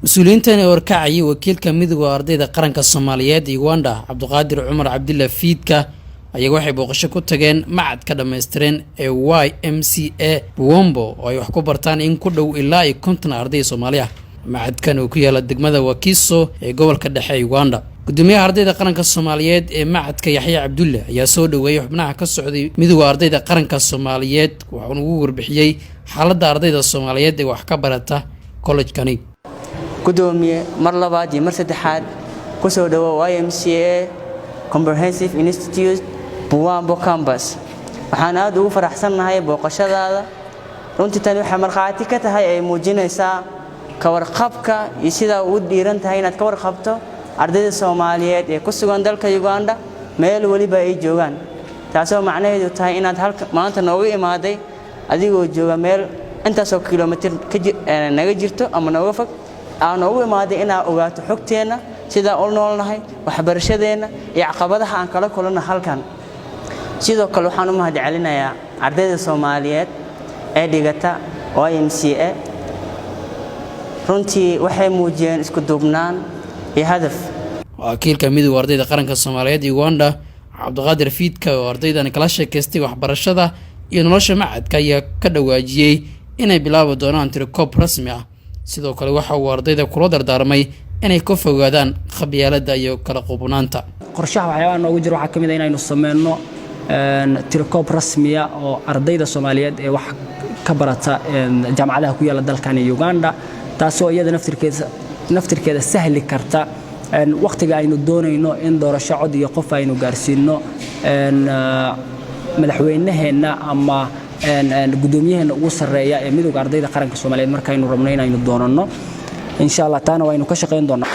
مسؤولينتani warkacay wakiilka midowga ardayda qaranka Soomaaliyeed Uganda Cabduqaadir Cumar Cabdilla Fiidka ayaga waxay booqasho ku tageen macad ka dhameystireen ee YMCA Buombo oo ay wax ku bartaan in ku dhow ilaa 50 arday Soomaali ah. macadkan oo ku yaala degmada Wakiso ee gobolka dhexe Uganda. gudoomiyaha ardayda qaranka Soomaaliyeed ee macadka Yaxya Cabdulle ayaa soo dhaweeyay xubnaha ka socday midowga ardayda qaranka Soomaaliyeed wuxuu ugu warbixiyay xaaladda ardayda Soomaaliyeed ee wax ka barata college-kani. gudoomiye mar labaad iyo mar saddexaad ku soo dhawo YMCA Comprehensive Institute Buombo Campus. waxaan aad ugu faraxsanahay booqashadaada. runtii tani waxa marxaati ka tahay ay muujinaysaa ka warqabka iyo sida uu dhiiran tahay inaad ka warqabto ardayda Soomaaliyeed ee ku sugan dalka Uganda meel waliba ay joogaan. taasoo macnaheedu tahay inaad halka maanta noogu imaaday adigoo jooga meel intaas oo kiiloomitir naga jirto ama nooga fog aan ugu imaaday inaan ogaato xogteena sida uu noolnahay waxbarashadeena iyo caqabadaha aan kala kulano halkan. sidoo kale waxaan u mahadcelinayaa ardayda Soomaaliyeed ee dhigata YMCA. runtii waxay muujiyeen isku duubnaan iyo hadaf. wakiilka midowga ardayda qaranka Soomaaliyeed Uganda Cabduqaadir Fiidka oo ardaydan kala sheekaystay waxbarashada iyo nolosha macadka ayaa ka dhawaajiyay inay bilaabi doonaan tirokoob rasmi ah. sidoo kale waxa uu ardayda kula dardaarmay inay ka fogaadaan qabyaaladda iyo kala qubnaanta. qorshaha waxyaalaha noogu jira waxa kamid ah inaynu sameeyno tirokoob rasmi ah oo ardayda Soomaaliyeed ee wax ka barata jaamacadaha ku yaala dalkan Uganda taasoo iyada naftirkeeda sahli karta waqtiga aynu doonayno in doorasho cod iyo qof aynu gaarsiino madaxweynaheena ama gudoomiyaheena ugu sareeya ee midowga ardayda qaranka Soomaaliyeed markaynu rabno inaynu doonano insha Allah taana waynu ka shaqeyn doonaa.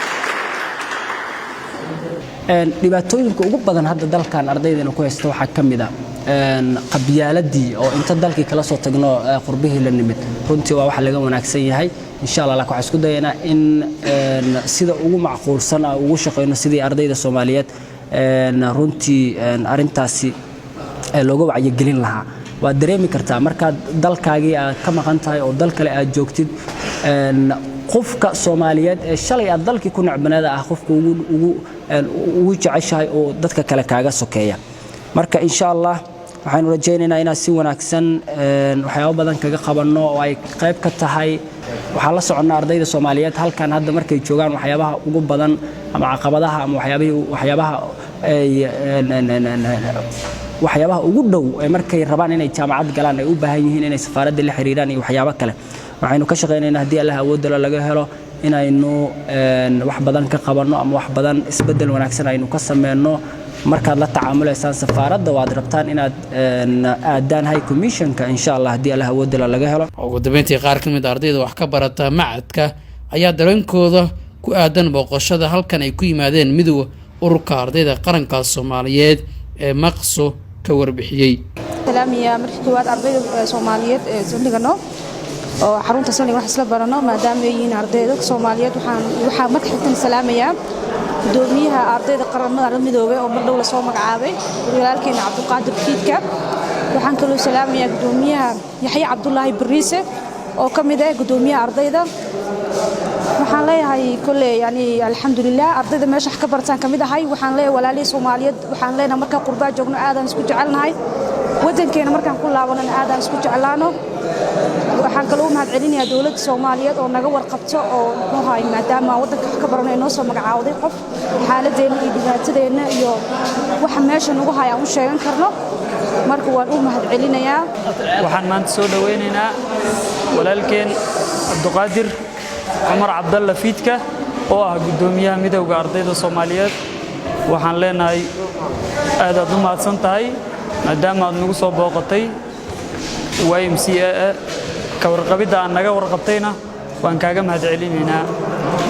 dhibaatooyinka ugu badan hadda dalkan ardaydeena ku haysta waxa kamid ah qabyaaladii oo inta dalkii kala soo tagno qurbihii la nimid. runtii waa wax laga wanaagsan yahay. insha Allah waxaan isku dayaynaa in sida ugu macquulsan ah ugu shaqeyno sidii ardayda Soomaaliyeed runtii arintaasi looga wacyi gelin lahaa. waa dareemi kartaa markaad dalkaagii aad ka maqan tahay oo dal kale aad joogtid qofka Soomaaliyeed ee shalay aad dalkii ku nacbanaada ah qofka ugu jeceshahay oo dadka kale kaaga sokeeya. marka insha Allah waxaanu rajaynaynaa inaan si wanaagsan waxyaabo badan kaga qabanno oo ay qayb ka tahay waxaa la soconaa ardayda Soomaaliyeed halkan hadda markay joogaan waxyaabaha ugu badan ama caqabadaha ama waxyaabaha ugu dhow ee markay rabaan inay jaamacad galaan ay u baahan yihiin inay safaaradda la xiriiraan iyo waxyaabo kale. waxaynu ka shaqeynaynaa haddii Allah awood laga helo inaynu wax badan ka qabanno ama wax badan isbedel wanaagsan aynu ka sameeyno markaad la tacaamuleysaan safaaradda waad rabtaan inaad aadaan high commissionka insha Allah haddii Allah awood laga helo. ugu dambeyntii qaar ka mid ah ardayda wax ka barata macadka ayaa dareenkooda ku aadan booqashada halkan ay ku yimaadeen midowga ururka ardayda qaranka Soomaaliyeed ee Maqso ka warbixiyay. salaamiya markii koowaad ardayda Soomaaliyeed ee saldhigano oo xarunta saldhig wax isla barano maadaama ay yihiin ardayda Soomaaliyeed waxaan marka xigtan salaamaya gudoomiyaha ardayda qaramada midowga oo mar dhow la soo magacaabay walaalkeena Cabduqaadir Fiidka. waxaan kaloo salaamaya gudoomiyaha Yaxya Cabdullaahi Bariise oo kamid ah gudoomiyaha ardayda. waxaan leeyahay kullee yani alxamdulillah ardayda meesha ka bartaan kamid ahay. waxaan leeyahay walaalay Soomaaliyeed waxaan leenahay marka qurbaa joogno aadan isku jecelnahay wadankeena markaan ku laabanana aadan isku jeclaano. waxaan kaloo mahadcelinayaa dawladda Soomaaliyeed oo naga warqabto oo noohay maadaama wadanka ka baranay noo soo magacaawday qof xaaladeena iyo dhibaatadeena iyo waxa meesha nagu haya aan u sheegan karno. marka waan u mahadcelinayaa. waxaan maanta soo dhaweynaynaa walaalkeen Cabduqaadir Cumar Cabdalla Fiidka oo ah gudoomiyaha midowga ardayda Soomaaliyeed. waxaan leenahay aad u mahadsan tahay maadaama aad nagu soo booqatay YMCA ka warqabida aan naga warqabtayna waan kaaga mahadcelinaynaa.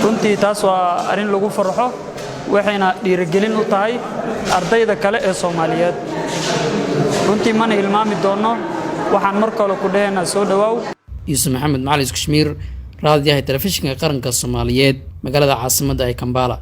runtii taas waa arin lagu farxo waxayna dhiirigelin u tahay ardayda kale ee Soomaaliyeed. runtii mana hilmaami doono waxaan mar kale ku dhahaynaa soo dhawaaw. Yuusuf Maxamed Macalin Kashmiir raadiyaha telefishinka qaranka Soomaaliyeed magaalada caasimadda ee Kampala.